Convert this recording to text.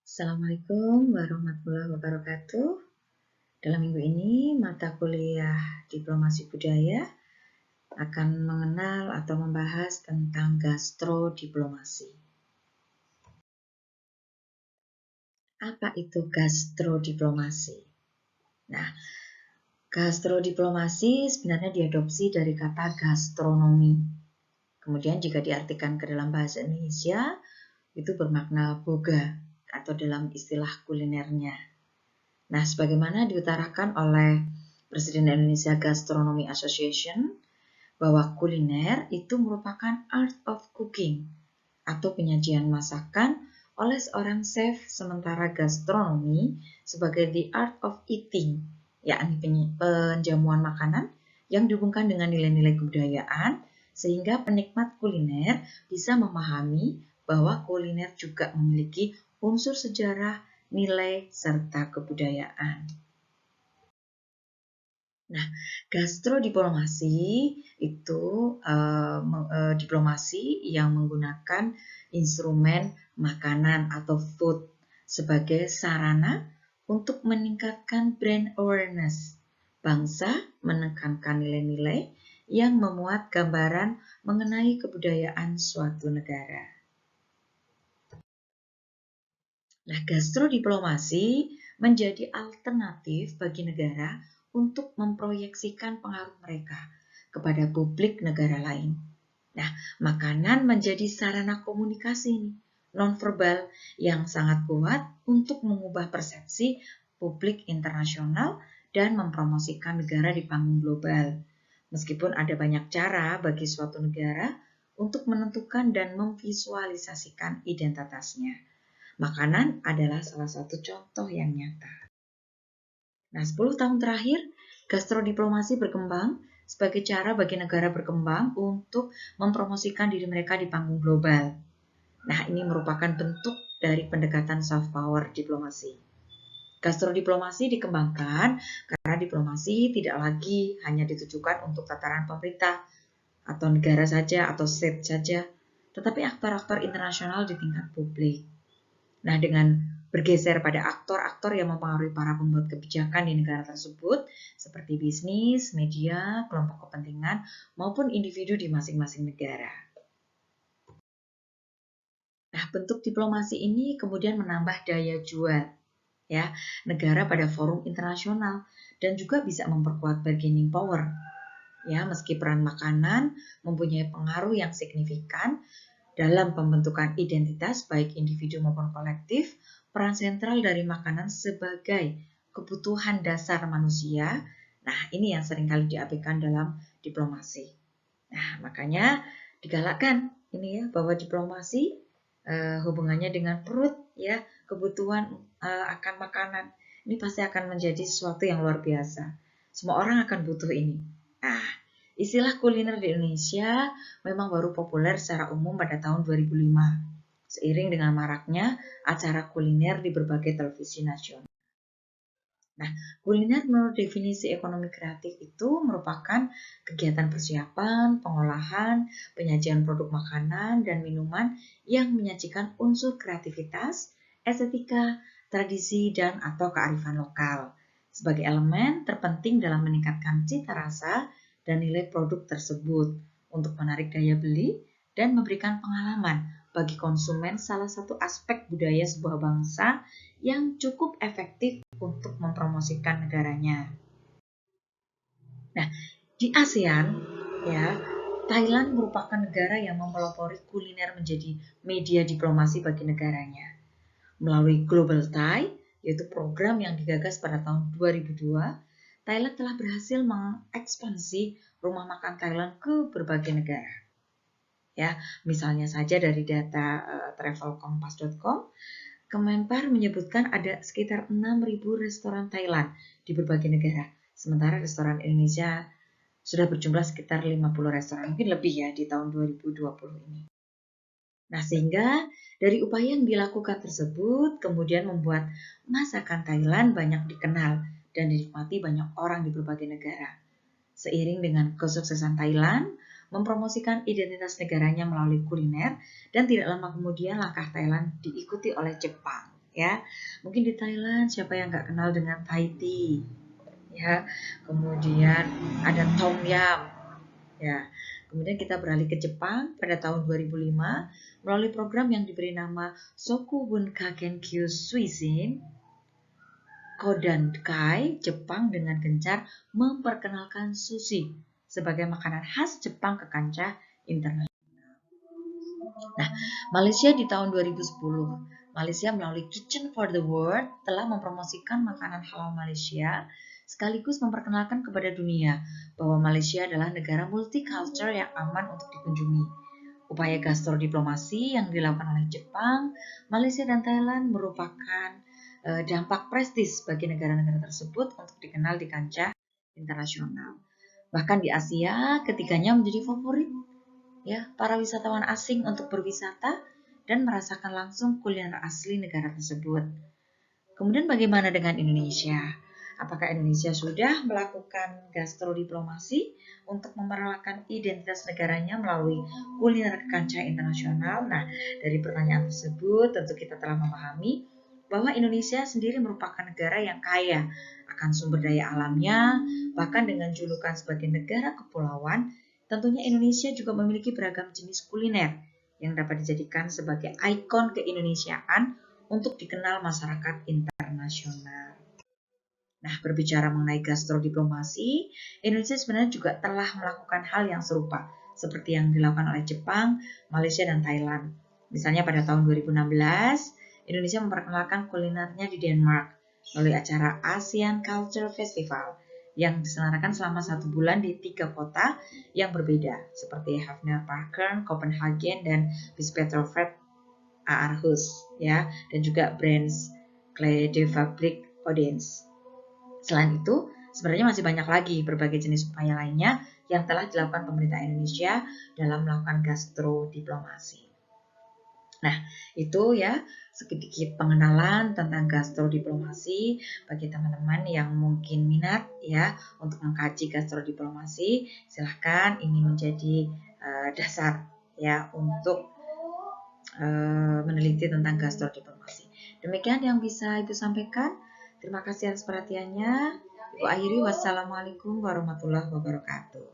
Assalamualaikum warahmatullahi wabarakatuh. Dalam minggu ini, mata kuliah Diplomasi Budaya akan mengenal atau membahas tentang gastrodiplomasi. Apa itu gastrodiplomasi? Nah, gastrodiplomasi sebenarnya diadopsi dari kata gastronomi. Kemudian jika diartikan ke dalam bahasa Indonesia, itu bermakna boga atau dalam istilah kulinernya. Nah, sebagaimana diutarakan oleh Presiden Indonesia Gastronomy Association, bahwa kuliner itu merupakan art of cooking atau penyajian masakan oleh seorang chef, sementara gastronomi sebagai the art of eating, yakni penjamuan makanan yang dihubungkan dengan nilai-nilai kebudayaan sehingga penikmat kuliner bisa memahami bahwa kuliner juga memiliki unsur sejarah, nilai, serta kebudayaan. Nah, gastrodiplomasi itu diplomasi yang menggunakan instrumen makanan atau food sebagai sarana untuk meningkatkan brand awareness bangsa, menekankan nilai-nilai yang memuat gambaran mengenai kebudayaan suatu negara. Nah, gastrodiplomasi menjadi alternatif bagi negara untuk memproyeksikan pengaruh mereka kepada publik negara lain. Nah, makanan menjadi sarana komunikasi nonverbal yang sangat kuat untuk mengubah persepsi publik internasional dan mempromosikan negara di panggung global. Meskipun ada banyak cara bagi suatu negara untuk menentukan dan memvisualisasikan identitasnya. Makanan adalah salah satu contoh yang nyata. Nah, 10 tahun terakhir, gastrodiplomasi berkembang sebagai cara bagi negara berkembang untuk mempromosikan diri mereka di panggung global. Nah, ini merupakan bentuk dari pendekatan soft power diplomasi. Gastrodiplomasi dikembangkan karena diplomasi tidak lagi hanya ditujukan untuk tataran pemerintah atau negara saja atau state saja, tetapi aktor-aktor internasional di tingkat publik. Nah, dengan bergeser pada aktor-aktor yang mempengaruhi para pembuat kebijakan di negara tersebut, seperti bisnis, media, kelompok kepentingan, maupun individu di masing-masing negara. Nah, bentuk diplomasi ini kemudian menambah daya jual negara pada forum internasional dan juga bisa memperkuat bargaining power. Meski peran makanan mempunyai pengaruh yang signifikan dalam pembentukan identitas baik individu maupun kolektif, peran sentral dari makanan sebagai kebutuhan dasar manusia, nah ini yang seringkali diabaikan dalam diplomasi. Nah, makanya digalakkan bahwa diplomasi hubungannya dengan perut, kebutuhan akan makanan. Ini pasti akan menjadi sesuatu yang luar biasa. Semua orang akan butuh ini. Nah, istilah kuliner di Indonesia memang baru populer secara umum pada tahun 2005, seiring dengan maraknya acara kuliner di berbagai televisi nasional. Nah, kuliner menurut definisi ekonomi kreatif itu merupakan kegiatan persiapan, pengolahan, penyajian produk makanan dan minuman yang menyajikan unsur kreativitas, estetika, tradisi, dan atau kearifan lokal sebagai elemen terpenting dalam meningkatkan cita rasa dan nilai produk tersebut untuk menarik daya beli dan memberikan pengalaman bagi konsumen, salah satu aspek budaya sebuah bangsa yang cukup efektif untuk mempromosikan negaranya. Nah, di ASEAN, Thailand merupakan negara yang mempelopori kuliner menjadi media diplomasi bagi negaranya. Melalui Global Thai, yaitu program yang digagas pada tahun 2002, Thailand telah berhasil mengekspansi rumah makan Thailand ke berbagai negara. Misalnya saja dari data travelkompas.com, Kemenpar menyebutkan ada sekitar 6.000 restoran Thailand di berbagai negara, sementara restoran Indonesia sudah berjumlah sekitar 50 restoran, mungkin lebih di tahun 2020 ini. Nah, sehingga dari upaya yang dilakukan tersebut kemudian membuat masakan Thailand banyak dikenal dan dinikmati banyak orang di berbagai negara. Seiring dengan kesuksesan Thailand mempromosikan identitas negaranya melalui kuliner, dan tidak lama kemudian langkah Thailand diikuti oleh Jepang. ya. Mungkin di Thailand siapa yang nggak kenal dengan Thai tea, ya. Kemudian ada Tom Yum, ya. Kemudian kita beralih ke Jepang pada tahun 2005 melalui program yang diberi nama Soku Bunka Kenkyu Suishin. Kodankai Jepang dengan gencar memperkenalkan sushi sebagai makanan khas Jepang ke kancah internasional. Nah, Malaysia di tahun 2010, Malaysia melalui Kitchen for the World telah mempromosikan makanan halal Malaysia sekaligus memperkenalkan kepada dunia bahwa Malaysia adalah negara multicultural yang aman untuk dikunjungi. Upaya gastrodiplomasi yang dilakukan oleh Jepang, Malaysia, dan Thailand merupakan dampak prestis bagi negara-negara tersebut untuk dikenal di kancah internasional. Bahkan di Asia, ketiganya menjadi favorit ya para wisatawan asing untuk berwisata dan merasakan langsung kuliner asli negara tersebut. Kemudian bagaimana dengan Indonesia? Apakah Indonesia sudah melakukan gastrodiplomasi untuk memerkenalkan identitas negaranya melalui kuliner ke kancah internasional? Nah, dari pertanyaan tersebut tentu kita telah memahami bahwa Indonesia sendiri merupakan negara yang kaya akan sumber daya alamnya, bahkan dengan julukan sebagai negara kepulauan, tentunya Indonesia juga memiliki beragam jenis kuliner yang dapat dijadikan sebagai ikon keindonesiaan untuk dikenal masyarakat internasional. Nah, berbicara mengenai gastrodiplomasi, Indonesia sebenarnya juga telah melakukan hal yang serupa, seperti yang dilakukan oleh Jepang, Malaysia, dan Thailand. Misalnya pada tahun 2016, Indonesia memperkenalkan kulinernya di Denmark melalui acara ASEAN Culture Festival yang diselenggarakan selama 1 bulan di 3 kota yang berbeda, seperti Havner Parken, Copenhagen, dan Bispetrofred Aarhus, ya, dan juga Brands Kledefabrik Odense. Selain itu, sebenarnya masih banyak lagi berbagai jenis upaya lainnya yang telah dilakukan pemerintah Indonesia dalam melakukan gastrodiplomasi. Nah, itu ya sedikit pengenalan tentang gastrodiplomasi bagi teman-teman yang mungkin minat ya untuk mengkaji gastrodiplomasi. Silahkan ini menjadi dasar ya untuk meneliti tentang gastrodiplomasi. Demikian yang bisa Ibu sampaikan. Terima kasih atas perhatiannya. Ibu akhiri, wassalamualaikum warahmatullahi wabarakatuh.